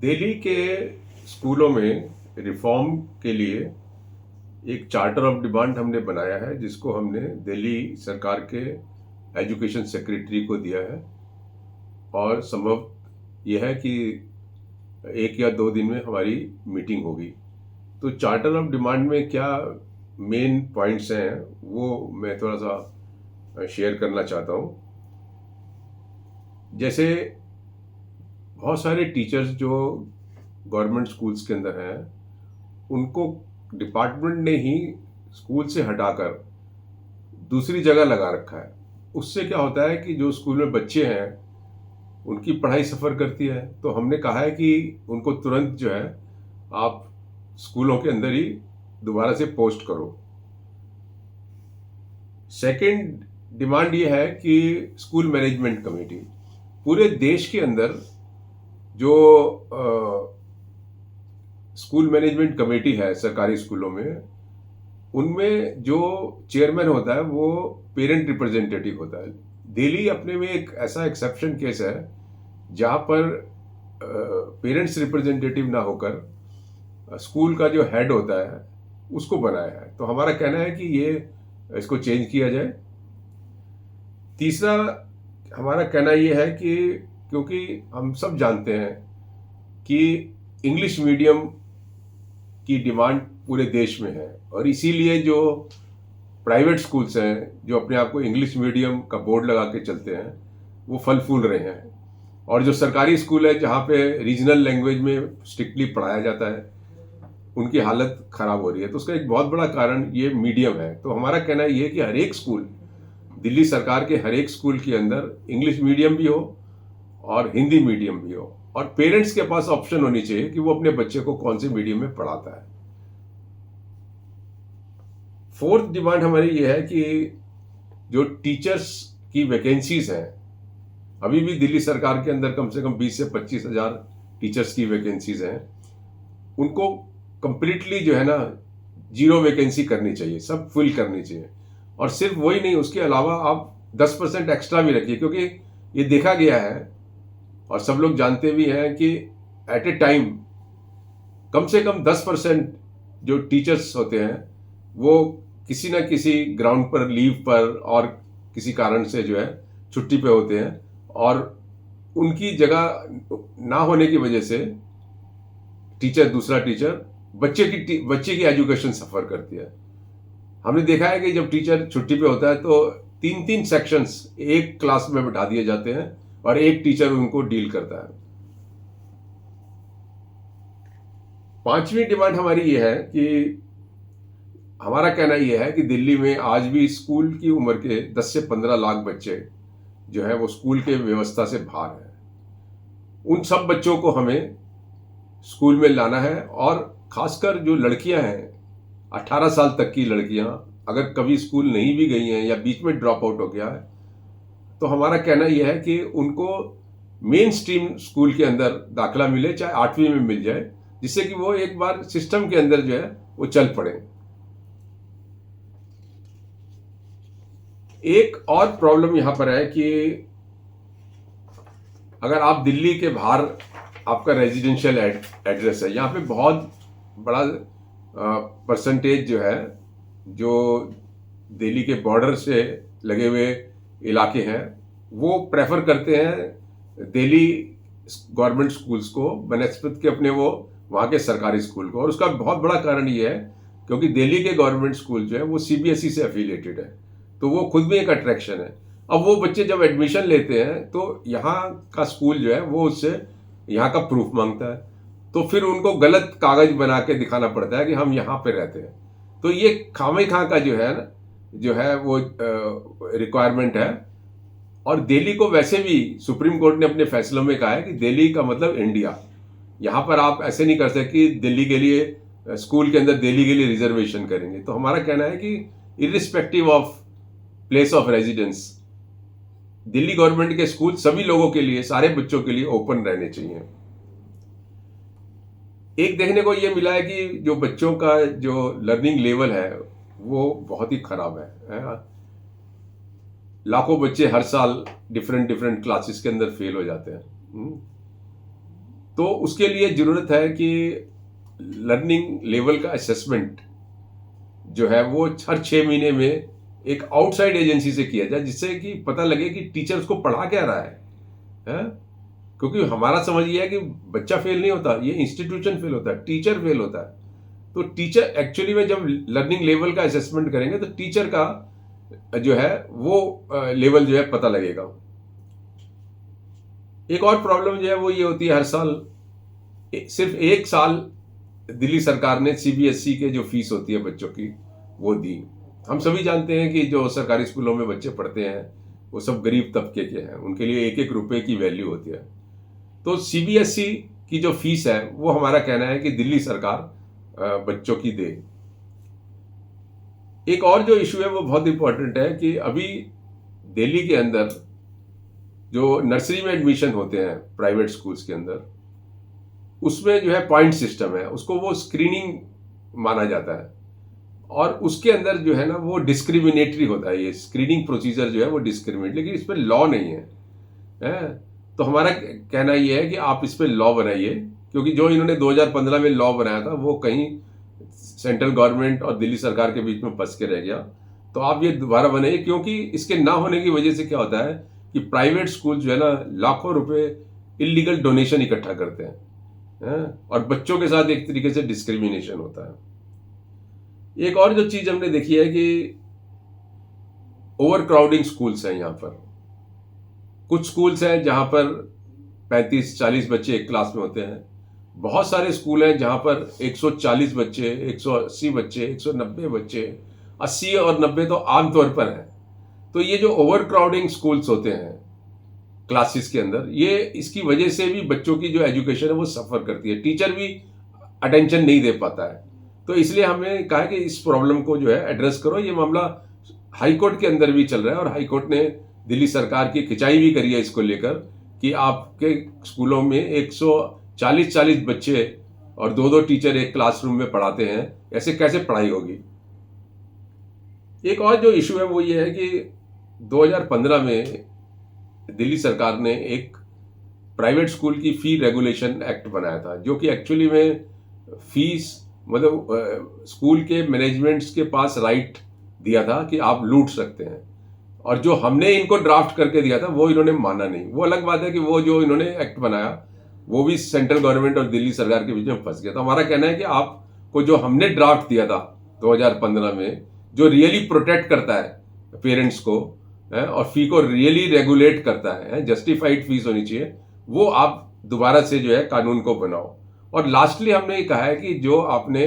दिल्ली के स्कूलों में रिफॉर्म के लिए एक चार्टर ऑफ डिमांड हमने बनाया है, जिसको हमने दिल्ली सरकार के एजुकेशन सेक्रेटरी को दिया है। और संभव यह है कि 1 या 2 दिन में हमारी मीटिंग होगी। तो चार्टर ऑफ डिमांड में क्या मेन पॉइंट्स हैं वो मैं थोड़ा सा शेयर करना चाहता हूँ। जैसे बहुत सारे टीचर्स जो गवर्नमेंट स्कूल्स के अंदर हैं, उनको डिपार्टमेंट ने ही स्कूल से हटाकर दूसरी जगह लगा रखा है। उससे क्या होता है कि जो स्कूल में बच्चे हैं उनकी पढ़ाई सफ़र करती है। तो हमने कहा है कि उनको तुरंत जो है आप स्कूलों के अंदर ही दोबारा से पोस्ट करो। सेकंड डिमांड ये है कि स्कूल मैनेजमेंट कमेटी, पूरे देश के अंदर जो स्कूल मैनेजमेंट कमेटी है सरकारी स्कूलों में, उनमें जो चेयरमैन होता है वो पेरेंट रिप्रेजेंटेटिव होता है। दिल्ली अपने में एक ऐसा एक्सेप्शन केस है जहाँ पर पेरेंट्स रिप्रेजेंटेटिव ना होकर स्कूल का जो हेड होता है उसको बनाया है। तो हमारा कहना है कि ये इसको चेंज किया जाए। तीसरा हमारा कहना ये है कि क्योंकि हम सब जानते हैं कि इंग्लिश मीडियम की डिमांड पूरे देश में है, और इसीलिए जो प्राइवेट स्कूल्स हैं जो अपने आप को इंग्लिश मीडियम का बोर्ड लगा के चलते हैं वो फल फूल रहे हैं, और जो सरकारी स्कूल है जहाँ पे रीजनल लैंग्वेज में स्ट्रिक्टली पढ़ाया जाता है उनकी हालत ख़राब हो रही है। तो उसका एक बहुत बड़ा कारण ये मीडियम है। तो हमारा कहना ये है कि हर एक स्कूल, दिल्ली सरकार के हर एक स्कूल के अंदर इंग्लिश मीडियम भी हो और हिंदी मीडियम भी हो, और पेरेंट्स के पास ऑप्शन होनी चाहिए कि वो अपने बच्चे को कौन से मीडियम में पढ़ाता है। फोर्थ डिमांड हमारी ये है कि जो टीचर्स की वैकेंसीज हैं, अभी भी दिल्ली सरकार के अंदर कम से कम 20 से 25 हज़ार टीचर्स की वैकेंसीज हैं, उनको कंप्लीटली जो है ना जीरो वैकेंसी करनी चाहिए, सब फिल करनी चाहिए। और सिर्फ वही नहीं, उसके अलावा आप 10% एक्स्ट्रा भी रखिए, क्योंकि ये देखा गया है और सब लोग जानते भी हैं कि एट ए टाइम कम से कम 10% जो टीचर्स होते हैं वो किसी ना किसी ग्राउंड पर, लीव पर और किसी कारण से जो है छुट्टी पे होते हैं, और उनकी जगह ना होने की वजह से दूसरा टीचर बच्चे की एजुकेशन सफ़र करती है। हमने देखा है कि जब टीचर छुट्टी पे होता है तो 3-3 सेक्शंस एक क्लास में बैठा दिए जाते हैं और एक टीचर उनको डील करता है। पांचवी डिमांड हमारी ये है कि हमारा कहना यह है कि दिल्ली में आज भी स्कूल की उम्र के 10 से 15 लाख बच्चे जो है वो स्कूल के व्यवस्था से बाहर हैं। उन सब बच्चों को हमें स्कूल में लाना है, और खासकर जो लड़कियां हैं, 18 साल तक की लड़कियां अगर कभी स्कूल नहीं भी गई हैं या बीच में ड्रॉप आउट हो गया है, तो हमारा कहना यह है कि उनको मेन स्ट्रीम स्कूल के अंदर दाखिला मिले, चाहे 8वीं में मिल जाए, जिससे कि वो एक बार सिस्टम के अंदर जो है वो चल पड़े। एक और प्रॉब्लम यहां पर है कि अगर आप दिल्ली के बाहर आपका रेजिडेंशियल एड्रेस है, यहाँ पे बहुत बड़ा परसेंटेज जो है जो दिल्ली के बॉर्डर से लगे हुए इलाके हैं वो प्रेफर करते हैं दिल्ली गवर्नमेंट स्कूल्स को बनस्पत के अपने वो वहाँ के सरकारी स्कूल को। और उसका बहुत बड़ा कारण ये है क्योंकि दिल्ली के गवर्नमेंट स्कूल जो है वो सीबीएसई से एफिलिएटेड है, तो वो खुद भी एक अट्रैक्शन है। अब वो बच्चे जब एडमिशन लेते हैं तो यहाँ का स्कूल जो है वो उससे यहाँ का प्रूफ मांगता है, तो फिर उनको गलत कागज बना के दिखाना पड़ता है कि हम यहाँ पे रहते हैं। तो ये खामे खां का जो है वो रिक्वायरमेंट है। और दिल्ली को वैसे भी सुप्रीम कोर्ट ने अपने फैसलों में कहा है कि दिल्ली का मतलब इंडिया। यहाँ पर आप ऐसे नहीं कर सकते कि दिल्ली के लिए स्कूल के अंदर दिल्ली के लिए रिजर्वेशन करेंगे। तो हमारा कहना है कि irrespective of place of residence, Delhi government के स्कूल सभी लोगों के लिए, सारे बच्चों के लिए ओपन रहने चाहिए। एक देखने को ये मिला है कि जो बच्चों का जो लर्निंग लेवल है वो बहुत ही खराब है। लाखों बच्चे हर साल डिफरेंट क्लासेस के अंदर फेल हो जाते हैं। तो उसके लिए ज़रूरत है कि लर्निंग लेवल का असेसमेंट जो है वो हर 6 महीने में एक आउटसाइड एजेंसी से किया जाए, जिससे कि पता लगे कि टीचर उसको पढ़ा क्या रहा है? क्योंकि हमारा समझ ये है कि बच्चा फेल नहीं होता, ये इंस्टीट्यूशन फेल होता है, टीचर फेल होता है। तो टीचर एक्चुअली में जब लर्निंग लेवल का असेसमेंट करेंगे तो टीचर का जो है वो लेवल जो है पता लगेगा। एक और प्रॉब्लम जो है वो ये होती है, हर साल सिर्फ 1 साल दिल्ली सरकार ने सीबीएसई के जो फीस होती है बच्चों की वो दी। हम सभी जानते हैं कि जो सरकारी स्कूलों में बच्चे पढ़ते हैं वो सब गरीब तबके के हैं, उनके लिए एक एक रुपए की वैल्यू होती है। तो सीबीएसई की जो फीस है वो हमारा कहना है कि दिल्ली सरकार बच्चों की दे। एक और जो इशू है वो बहुत इंपॉर्टेंट है कि अभी दिल्ली के अंदर जो नर्सरी में एडमिशन होते हैं प्राइवेट स्कूल्स के अंदर, उसमें जो है पॉइंट सिस्टम है, उसको वो स्क्रीनिंग माना जाता है और उसके अंदर जो है ना वो डिस्क्रिमिनेटरी होता है। ये स्क्रीनिंग प्रोसीजर जो है वो डिस्क्रिमिनेट, लेकिन इस पर लॉ नहीं है। तो हमारा कहना ये है कि आप इस पर लॉ बनाइए, क्योंकि जो इन्होंने 2015 में लॉ बनाया था वो कहीं सेंट्रल गवर्नमेंट और दिल्ली सरकार के बीच में फंस के रह गया। तो आप ये दोबारा बनाइए, क्योंकि इसके ना होने की वजह से क्या होता है कि प्राइवेट स्कूल जो है ना लाखों रुपए इलीगल डोनेशन इकट्ठा करते हैं और बच्चों के साथ एक तरीके से डिस्क्रिमिनेशन होता है। एक और जो चीज हमने देखी है कि ओवर क्राउडिंग स्कूल्स हैं। यहाँ पर कुछ स्कूल्स हैं जहां पर 35-40 बच्चे एक क्लास में होते हैं। बहुत सारे स्कूल हैं जहां पर 140 बच्चे, 180 बच्चे, 190 बच्चे, 80 और 90 तो आमतौर पर है। तो ये जो ओवर क्राउडिंग स्कूल्स होते हैं क्लासेस के अंदर, ये इसकी वजह से भी बच्चों की जो एजुकेशन है वो सफ़र करती है, टीचर भी अटेंशन नहीं दे पाता है। तो इसलिए हमने कहा कि इस प्रॉब्लम को जो है एड्रेस करो। ये मामला हाई कोर्ट के अंदर भी चल रहा है और हाई कोर्ट ने दिल्ली सरकार की खिंचाई भी करी है इसको लेकर कि आपके स्कूलों में 140 बच्चे और 2-2 टीचर एक क्लासरूम में पढ़ाते हैं, ऐसे कैसे पढ़ाई होगी। एक और जो इशू है वो ये है कि 2015 में दिल्ली सरकार ने एक प्राइवेट स्कूल की फी रेगुलेशन एक्ट बनाया था, जो कि एक्चुअली में फीस मतलब स्कूल के मैनेजमेंट्स के पास राइट दिया था कि आप लूट सकते हैं, और जो हमने इनको ड्राफ्ट करके दिया था वो इन्होंने माना नहीं। वो अलग बात है कि वो जो इन्होंने एक्ट बनाया वो भी सेंट्रल गवर्नमेंट और दिल्ली सरकार के बीच में फंस गया। तो हमारा कहना है कि आपको जो हमने ड्राफ्ट दिया था 2015 में, जो रियली प्रोटेक्ट करता है पेरेंट्स को और फी को रियली रेगुलेट करता है, जस्टिफाइड फीस होनी चाहिए, वो आप दोबारा से जो है कानून को बनाओ। और लास्टली हमने ये कहा है कि जो आपने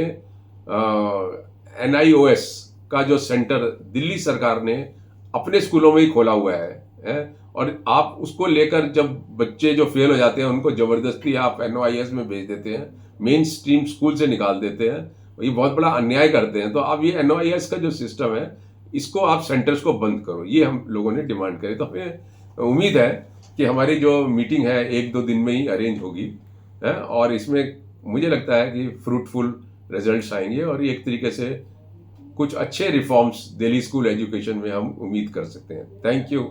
NIOS का जो सेंटर दिल्ली सरकार ने अपने स्कूलों में ही खोला हुआ है और आप उसको लेकर जब बच्चे जो फेल हो जाते हैं उनको जबरदस्ती आप NIOS में भेज देते हैं, मेन स्ट्रीम स्कूल से निकाल देते हैं, ये बहुत बड़ा अन्याय करते हैं। तो आप ये NIOS का जो सिस्टम है इसको आप सेंटर्स को बंद करो, ये हम लोगों ने डिमांड करी। तो हमें उम्मीद है कि हमारी जो मीटिंग है 1-2 दिन में ही अरेंज होगी और इसमें मुझे लगता है कि फ्रूटफुल रिजल्ट्स आएंगे और ये एक तरीके से कुछ अच्छे रिफॉर्म्स दिल्ली स्कूल एजुकेशन में हम उम्मीद कर सकते हैं। Thank you.